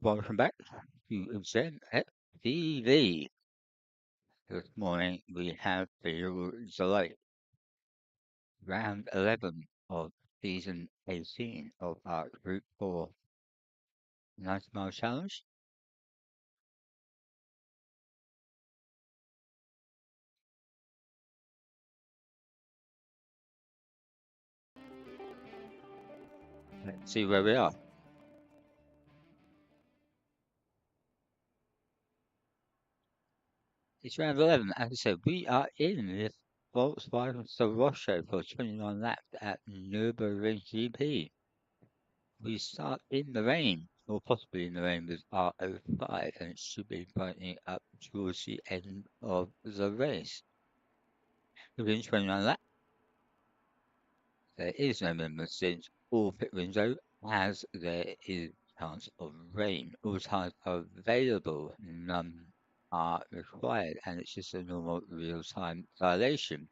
welcome back to Zen at TV. This morning we have the July round 11 of season 18 of our Group 4 90-mile challenge. Let's see where we are. It's round 11. As I said, we are in this Volkswagen Roche for 21 laps at Nurgurgring GP. We start in the rain, or possibly in the rain, with R05, and it should be brightening up towards the end of the race. Within 21 laps, there is no minimum since all pit window, as there is chance of rain. All tires are available, none are required, and it's just a normal real-time dilation.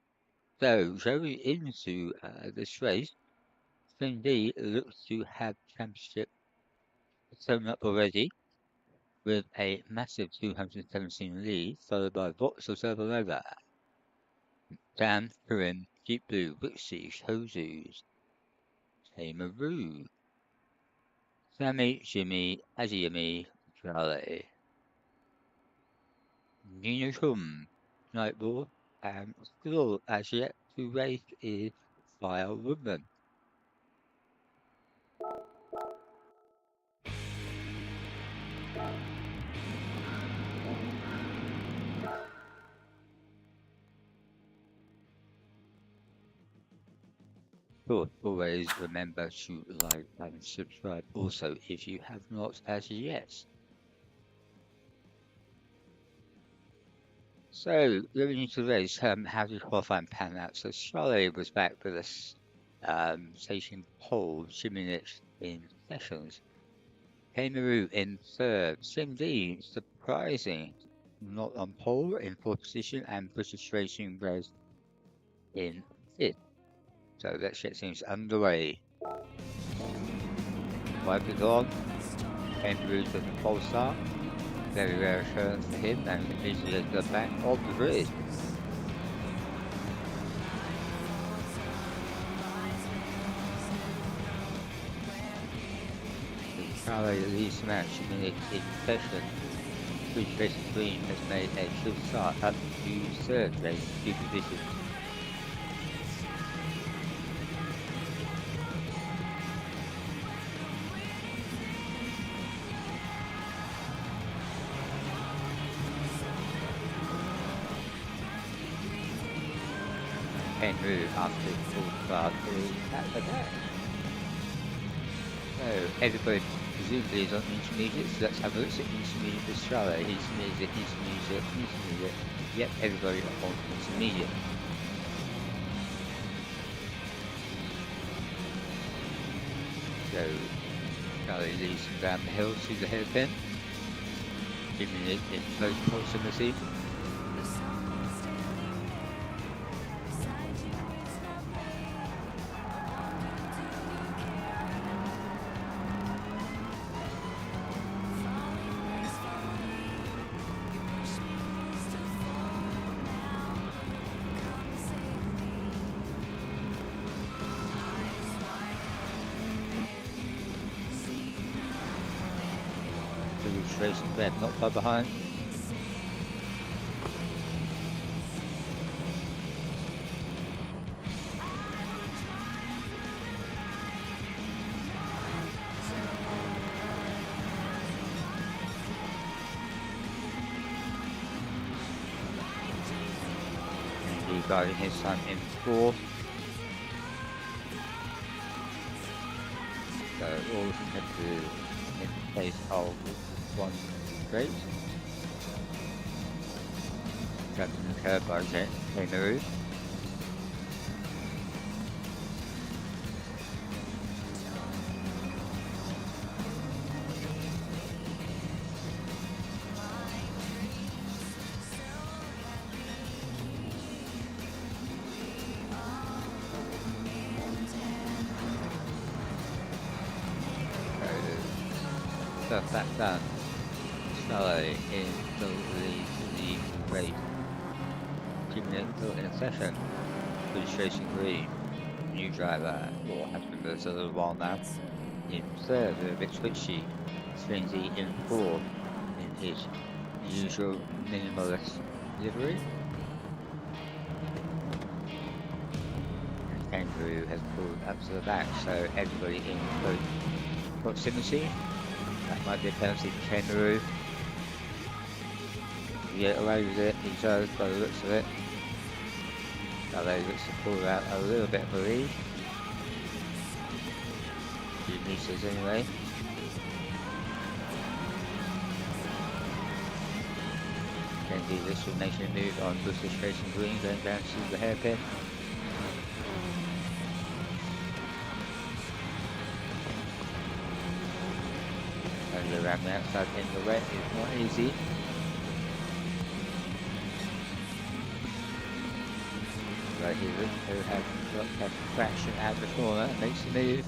So, going into this race, Cindy looks to have championship sewn up already, with a massive 217 lead, followed by Vauxhall Supernova, Dan, Purim, Deep Blue, Wixie, Shozu's, Tamaroo, Sammy, Jimmy, Aziyami, Charlie, Nina Chum, Nightball, and still as yet to race is Fire Woodman. Course, always remember to like and subscribe also if you have not as yet. So, going into the race, how did qualifying pan out? So, Charlie was back with us, taking pole 2 minutes in sessions. Kangaroo in third. Cindy, surprising, not on pole in fourth position, and British Racing was in fifth. So let's get things underway. Wipe it on. Kangaroo to the pole start. Very rare occurrence for him, and easily at the back of the grid. Charlie leads the match in session. British Racing Green has made a good start up to third race, 2 positions. Kangaroo after full start is at the back. So everybody presumably is on intermediate, so let's have a look at intermediate for Charlotte. Intermediate. Yep, everybody on intermediate. So Charlie leads them down the hill to the hairpin, giving it in close proximity. Racing red, not far behind. And regarding his time in fourth. So all have to in place of one straight. Captain the curve by Kangaroo. himself back down. Slowly into the race. 2 minutes still in session. Registration green. New driver, or has been there for a little while now. In third, a bit twitchy. Swansea in fourth in his usual minimalist livery. And Kangaroo has pulled up to the back, so everybody in close proximity. That might be a penalty for Kangaroo. He get away with it, he does by the looks of it. Although he looks to pull out a little bit of a lead. 2 meters anyway. Kenzie this will make a move on British Racing Green, going down to the hairpin. And around the outside in the wet is not easy. Right, he looks to have got traction out the corner, makes the move.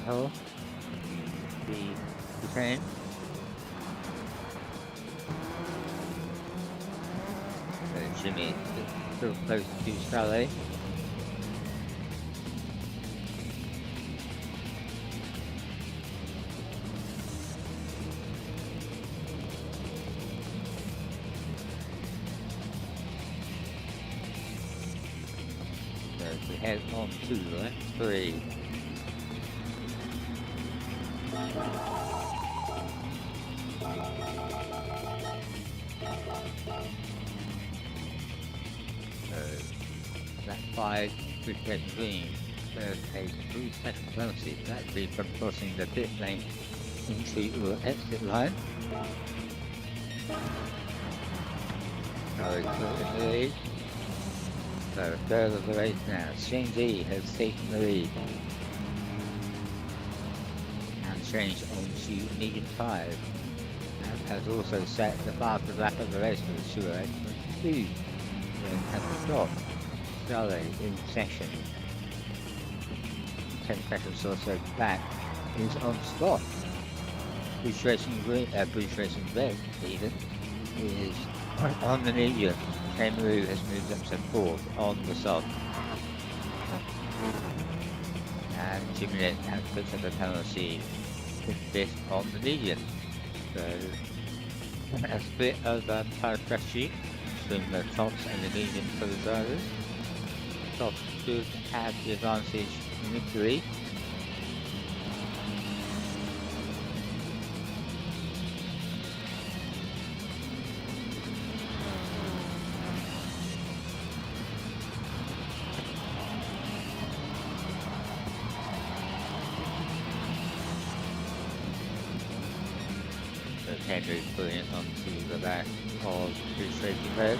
Hill, the train. So Jimmy is still close to Sally. So we head on to lap 3. That 5 Bridgegate Green, there's a 3-second penalty. That'd be from crossing the pit lane into the exit line. So it's in the lead. So third of the race now. Shane D has taken the lead. And changed on to medium 5. And has also set the fastest lap of the race for the 2:02. Then has stopped. Charlie in session. 10 seconds or so back is on spot. Bridge Racing Green, Bridge Racing Red even is on the medium. Kangaroo has moved up to 4th on the soft. And Jimmy has picked up a penalty with this on the medium. So a split of power strategy between the tops and the medium for the drivers. Tops should have the advantage initially. So Henry's putting it onto the back of Bridge Racing Red.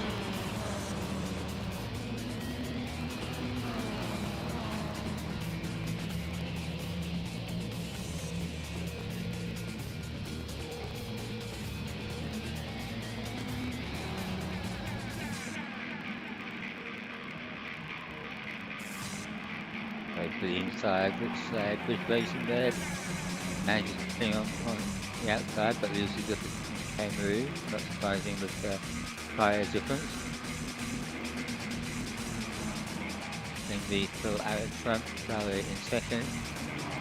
To the inside, which Bridge Racing Red manages to stay on the outside, but loses the Kangaroo, not surprising with the tyre difference. Lingley still out in front, Charlie in second,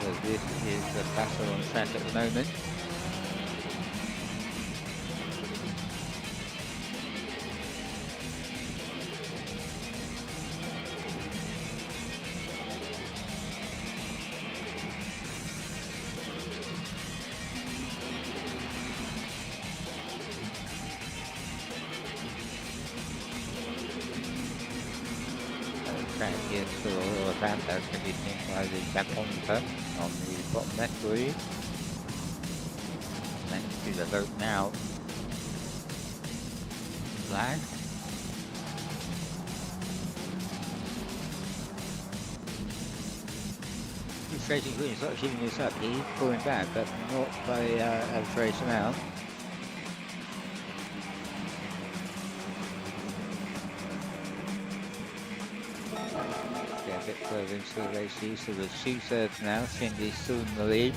so this is the battle on track at the moment. Track is still a little bad, that's going to be seen by the back on the bottom left for you. the vote now. Flag. He's Racing Green, sort of keeping this up. He's pulling back, but not by a trace amount. Yeah, a bit further into the race here, so there's 2/3 now. Shindy's still in the lead,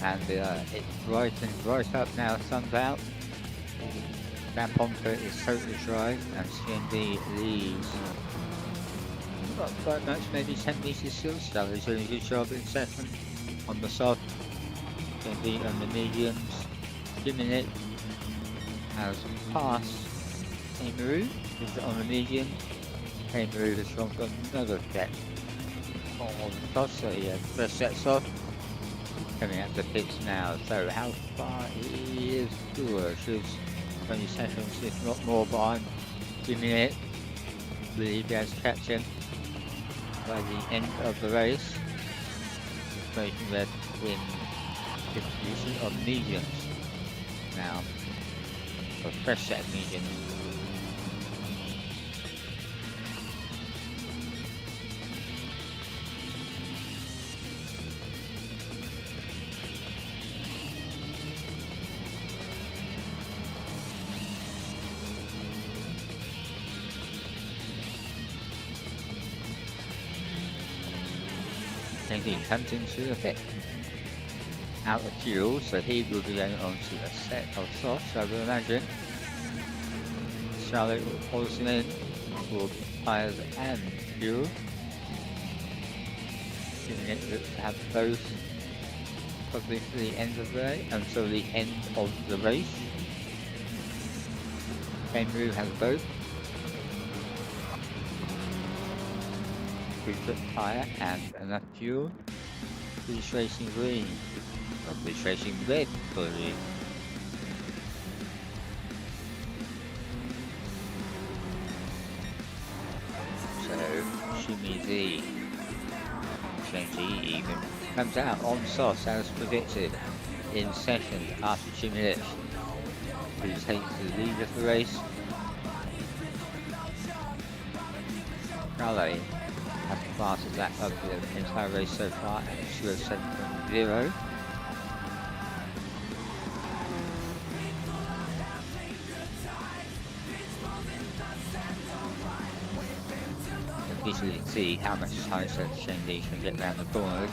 and it's right up now. Sun's out. Van Pomper is totally dry, and Shindy leads. Not quite much, maybe 10 metres still. Sally's doing a good job in second on the soft. Shindy on the mediums. Jimmy has passed Kangaroo, who's on the medium. Kangaroo has gone for another set on the top, so he has first set off. Coming out the pits now, so how far he is to she's 20 seconds, if not more, behind Jimmy It. Will he be able to catch him by the end of the race? Making red in distribution of mediums now, a fresh set of mediums. He comes into the pit out of fuel, so he will be going on to a set of softs, I will imagine. Charlotte will pulse him in for tyres and fuel, giving it to have both probably to the end of the race, until the end of the race. Kangaroo has both. We've got tyre and enough fuel. He's racing green. He's racing red for you. So Shimmy Z, Shenji even, comes out on soft as predicted in second after Jimmy Lich, who takes the lead of the race. Charlie has the fastest lap of the entire race so far at 2:07.0. Easily see how much time Shendy can get round the corner.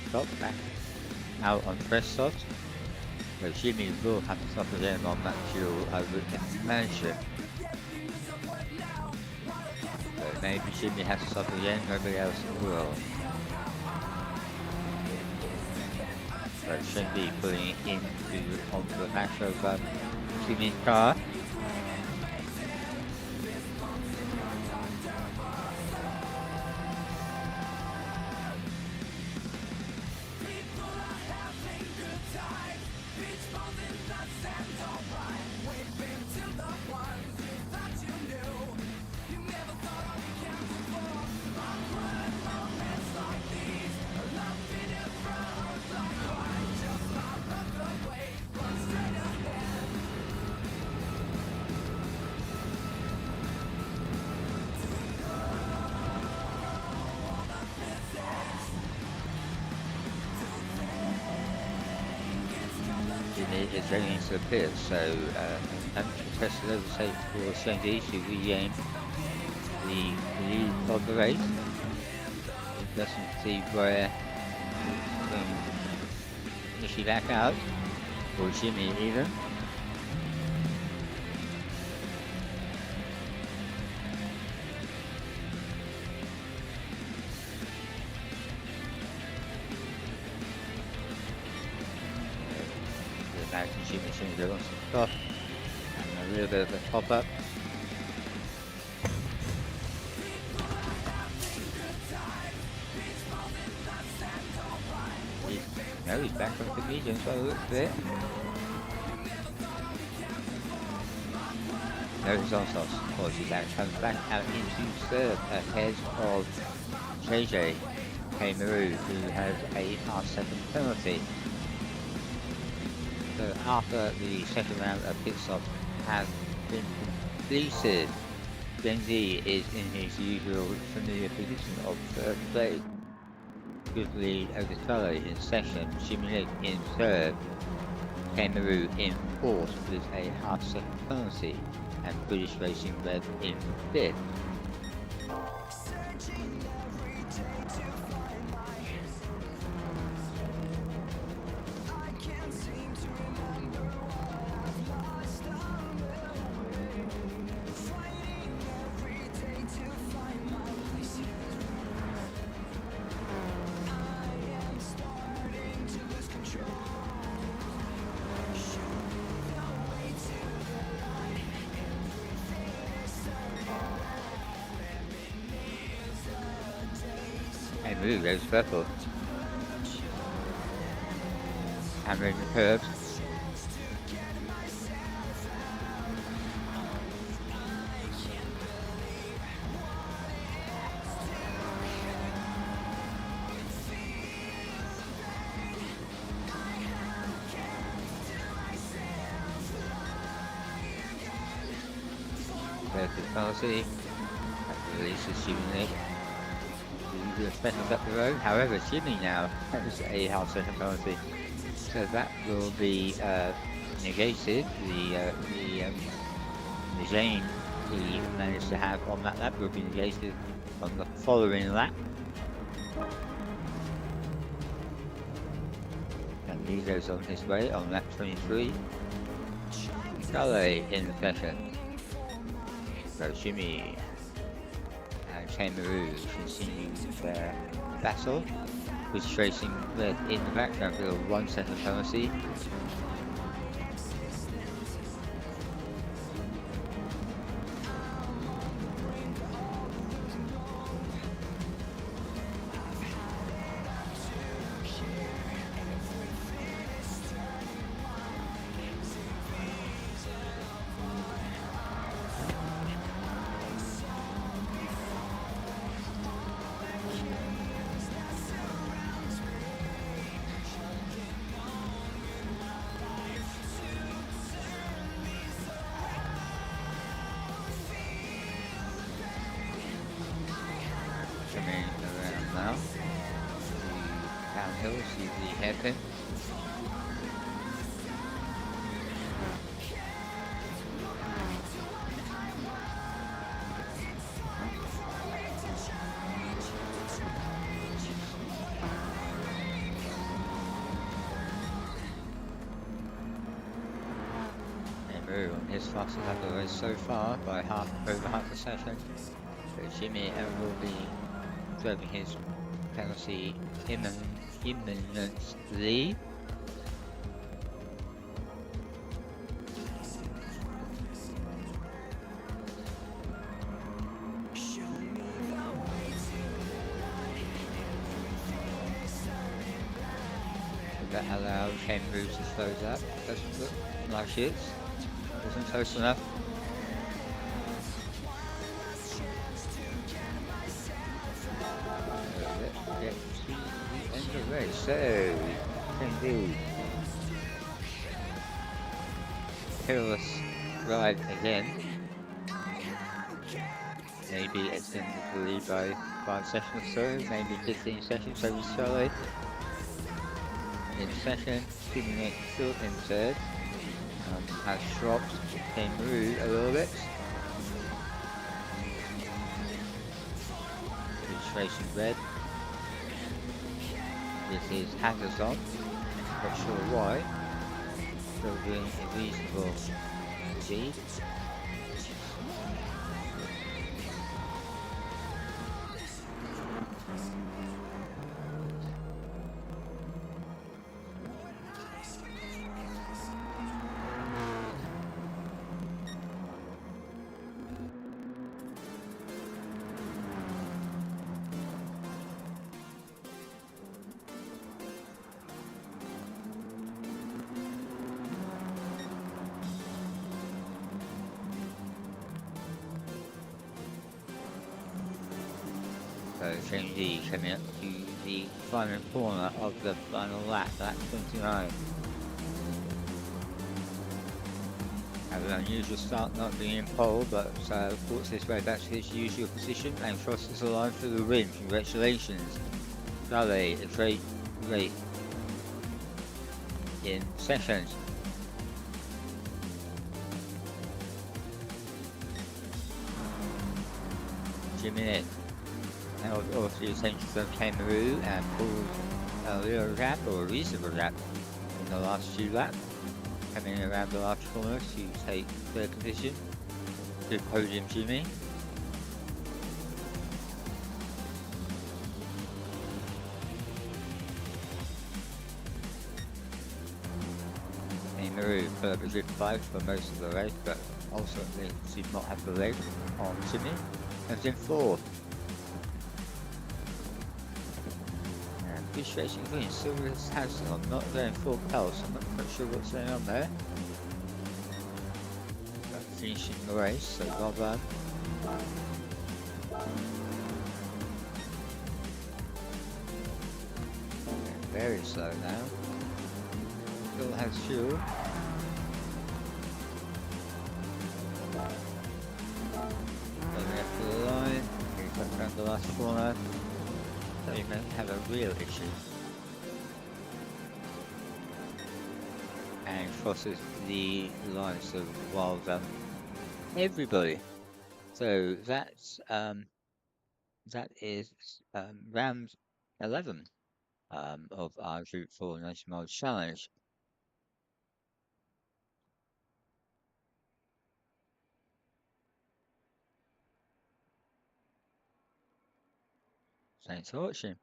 Stop back out on fresh soft. So Jimmy will have to stop again on that fuel, I would imagine. So maybe Jimmy has to stop again, nobody else will. So Shindy pulling it onto the back of Jimmy's car. Is running into the pit, so contested overtake for Shendy to regain the lead of the race. Doesn't see where is she back out, or Jimmy either. Jimmy seems to want some stuff and a little bit of a top up. He's back on the medium, so it looks there. no horizontal apologies, and comes back out into third ahead of JJ Maru, who has a half-second penalty. So after the second round of pit stops has been completed, Benzi is in his usual familiar position of third place. Good lead over Charlie in second, Shimilik in third, Maru in fourth with a half-second penalty, and British Racing Red in fifth. Maru goes purple. Hammering the curves. There's the penalty. That releases Shimmy. The specials up the road. However, Shimmy now has a half-second penalty, so that will be negated. The gain he managed to have on that lap will be negated on the following lap. And he goes on his way on lap 23. Charlie in second. So Shimmy and Maru continue their battle, with Racing Red in the background with a 1 second penalty. Coming around now, the downhill, see the hairpin. Maru on his fastest lap of the race so far by over half a second. So Jimmy will be driving his penalty imminently. That allows Maru to slow up. Doesn't look like it. Wasn't close enough. Get to the end of the race. So, indeed, peerless ride again. Maybe extended the lead by 5 seconds or so, maybe 15 seconds over Charlie. In second, Shimmy still in third. Has dropped Maru a little bit. He's racing Red with his hangers on. Not sure why. Still doing a reasonable speed. So Trinity coming up to the final corner of the final lap, lap 29. Have an unusual start not being in pole, but forced his way back to his usual position and crosses the line for the win. Congratulations. Charlie, a great rate in second. Jimmy held off the attention of Kangaroo and pulled a little gap or a reasonable gap in the last few laps, coming around the last corner to take third position. Good podium, Jimmy. Kangaroo put up a good fight for most of the race, but ultimately did not have the leg on Jimmy. And was in fourth. Appreciation green, Silver's house. I'm not going full pulse, I'm not quite sure what's going on there. But finishing the race, so well done. Very slow now. Still has fuel. Going up to the line, he's back around the last corner. So you may have a real issue. And crosses the line, so well done, everybody. So that is round 11 of our GR4 90 challenge. Thanks for watching.